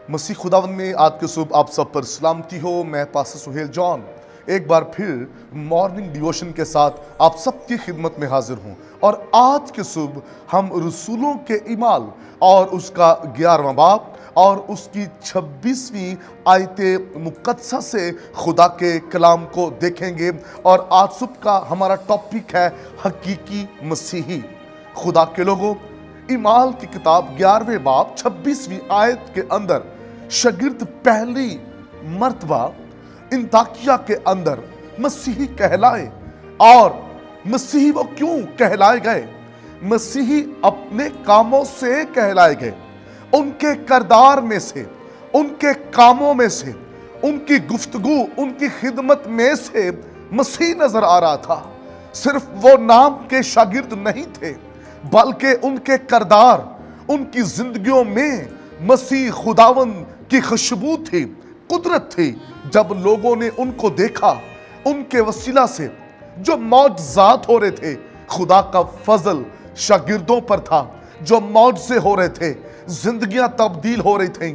मसीह खुदावंद में आज के सुबह आप सब पर सलामती हो। मैं पास्टर सुहेल जॉन एक बार फिर मॉर्निंग डिवोशन के साथ आप सबकी खिदमत में हाजिर हूँ। और आज के सुबह हम रसूलों के ईमाल और उसका 11वां बाब और उसकी 26वीं आयत मुक़द्दसा से खुदा के कलाम को देखेंगे। और आज सुबह का हमारा टॉपिक है हकीकी मसीही। खुदा के लोगों, ईमाल की किताब 11वें बाब 26वीं आयत के अंदर शागिर्द पहली मर्तबा इंताकिया के अंदर मसीही कहलाए। और मसीही वो क्यों कहलाए गए? मसीही अपने कामों से कहलाए गए। उनके किरदार में से, उनके कामों में से, उनकी गुफ्तगू, उनकी खिदमत में से मसीह नजर आ रहा था। सिर्फ वो नाम के शागिर्द नहीं थे, बल्कि उनके किरदार, उनकी जिंदगियों में मसीह खुदावंद की खुशबू थी, कुदरत थी। जब लोगों ने उनको देखा, उनके वसीला से जो मौजज़ात हो रहे थे, खुदा का फजल शागिर्दों पर था। जो मौजज़े हो रहे थे, जिंदगियां तब्दील हो रही थी,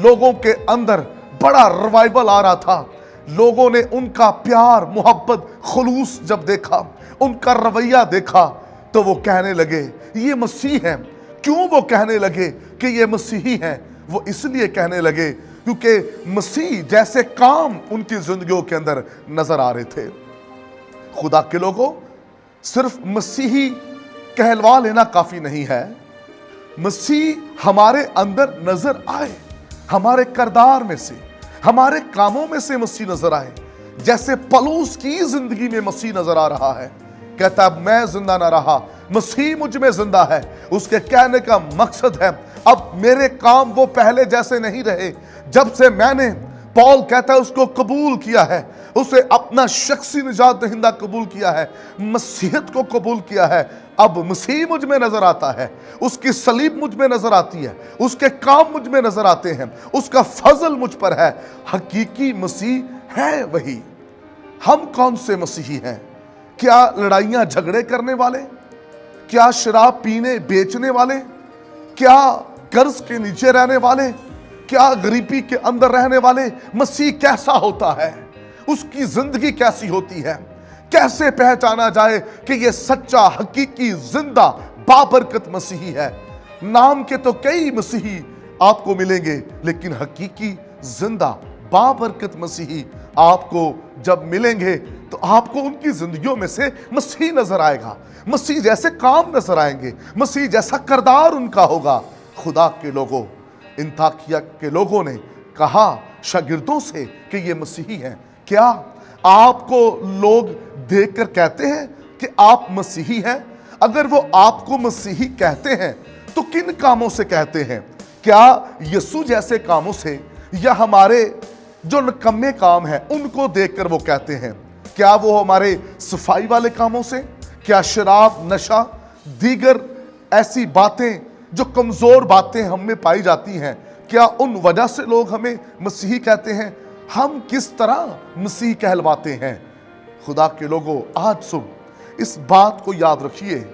लोगों के अंदर बड़ा रिवाइवल आ रहा था। लोगों ने उनका प्यार, मोहब्बत, खुलूस जब देखा, उनका रवैया देखा, तो वो कहने लगे ये मसीह है। क्यों वो कहने लगे कि ये मसीही हैं? वो इसलिए कहने लगे क्योंकि मसीह जैसे काम उनकी जिंदगियों के अंदर नजर आ रहे थे। खुदा के लोगों, सिर्फ मसीही कहलवा लेना काफी नहीं है। मसीह हमारे अंदर नजर आए, हमारे किरदार में से, हमारे कामों में से मसीह नजर आए। जैसे पलूस की जिंदगी में मसीह नजर आ रहा है। कहता है मैं जिंदा ना रहा, मसीह मुझ में जिंदा है। उसके कहने का मकसद है अब मेरे काम वो पहले जैसे नहीं रहे। जब से मैंने, पौल कहता है, उसको कबूल किया है, उसे अपना शख्सी निजात दहिंदा कबूल किया है, मसीहत को कबूल किया है, अब मसीह मुझ में नजर आता है, उसकी सलीब मुझ में नजर आती है, उसके काम मुझ में नजर आते हैं, उसका फजल मुझ पर है। हकीकी मसीह है वही। हम कौन से मसीही हैं? क्या लड़ाइयां झगड़े करने वाले? क्या शराब पीने बेचने वाले? क्या कर्ज के नीचे रहने वाले? क्या गरीबी के अंदर रहने वाले? मसीह कैसा होता है? उसकी जिंदगी कैसी होती है? कैसे पहचाना जाए कि ये सच्चा, हकीकी, जिंदा, बाबरकत मसीही है? नाम के तो कई मसीही आपको मिलेंगे, लेकिन हकीकी, जिंदा, बाबरकत मसीही आपको जब मिलेंगे तो आपको उनकी जिंदगियों में से मसीह नजर आएगा। मसीह जैसे काम नजर आएंगे, मसीह जैसा किरदार उनका होगा। खुदा के लोगों, इंताकिया के लोगों ने कहा शागिर्दों से कि ये मसीही हैं। क्या आपको लोग देखकर कहते हैं कि आप मसीही हैं? अगर वो आपको मसीही कहते हैं तो किन कामों से कहते हैं? क्या यीशु जैसे कामों से, या हमारे जो नकम्मे काम हैं उनको देखकर वो कहते हैं? क्या वो हमारे सफाई वाले कामों से? क्या शराब, नशा, दीगर ऐसी बातें जो कमजोर बातें हम में पाई जाती हैं, क्या उन वजह से लोग हमें मसीही कहते हैं? हम किस तरह मसीह कहलवाते हैं? खुदा के लोगों, आज सुबह इस बात को याद रखिए,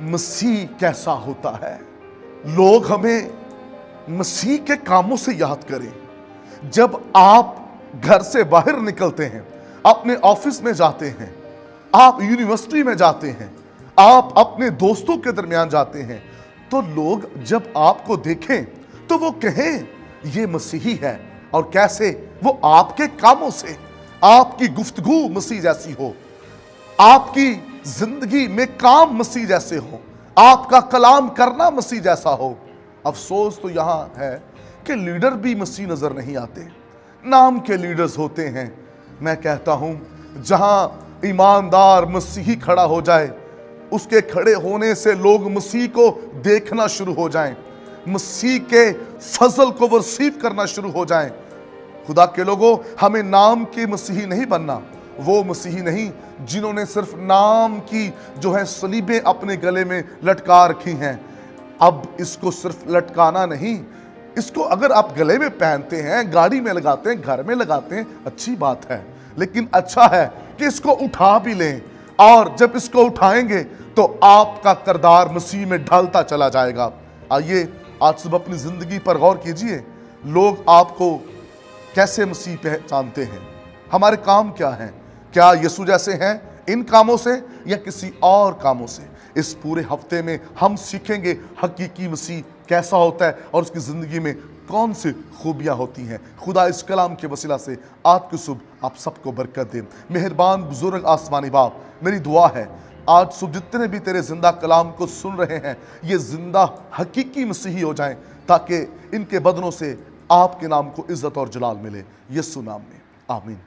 मसीह कैसा होता है। लोग हमें मसीह के कामों से याद करें। जब आप घर से बाहर निकलते हैं, अपने ऑफिस में जाते हैं, आप यूनिवर्सिटी में जाते हैं, आप अपने दोस्तों के दरमियान जाते हैं, तो लोग जब आपको देखें तो वो कहें ये मसीही है। और कैसे? वो आपके कामों से, आपकी गुफ्तगू मसीह जैसी हो, आपकी जिंदगी में काम मसीह जैसे हो, आपका कलाम करना मसीह जैसा हो। अफसोस तो यहां है कि लीडर भी मसीह नजर नहीं आते। नाम के लीडर्स होते हैं। मैं कहता हूं, जहां ईमानदार मसीही खड़ा हो जाए, उसके खड़े होने से लोग मसीह को देखना शुरू हो जाएं, मसीह के फजल को वो रिसीव करना शुरू हो जाएं। खुदा के लोगों, हमें नाम के मसीही नहीं बनना। वो मसीही नहीं जिन्होंने सिर्फ नाम की जो है सलीबें अपने गले में लटका रखी हैं। अब इसको सिर्फ लटकाना नहीं, इसको अगर आप गले में पहनते हैं, गाड़ी में लगाते हैं, घर में लगाते हैं, अच्छी बात है, लेकिन अच्छा है कि इसको उठा भी लें। और जब इसको उठाएंगे तो आपका किरदार मसीह में ढलता चला जाएगा। आइए आज सुबह अपनी जिंदगी पर गौर कीजिए। लोग आपको कैसे मसीह पहचानते हैं, हमारे काम क्या हैं, क्या यीशु जैसे हैं इन कामों से या किसी और कामों से। इस पूरे हफ्ते में हम सीखेंगे हकीकी मसीह कैसा होता है और उसकी ज़िंदगी में कौन सी खूबियाँ होती हैं। खुदा इस कलाम के वसीला से आज की सुबह आप सबको बरकत दे। मेहरबान बुजुर्ग आसमानी बाप, मेरी दुआ है आज सुबह जितने भी तेरे जिंदा कलाम को सुन रहे हैं, ये जिंदा हकीकी मसीही हो जाएं, ताकि इनके बदनों से आपके नाम को इज्जत और जलाल मिले। यीशु नाम में आमीन।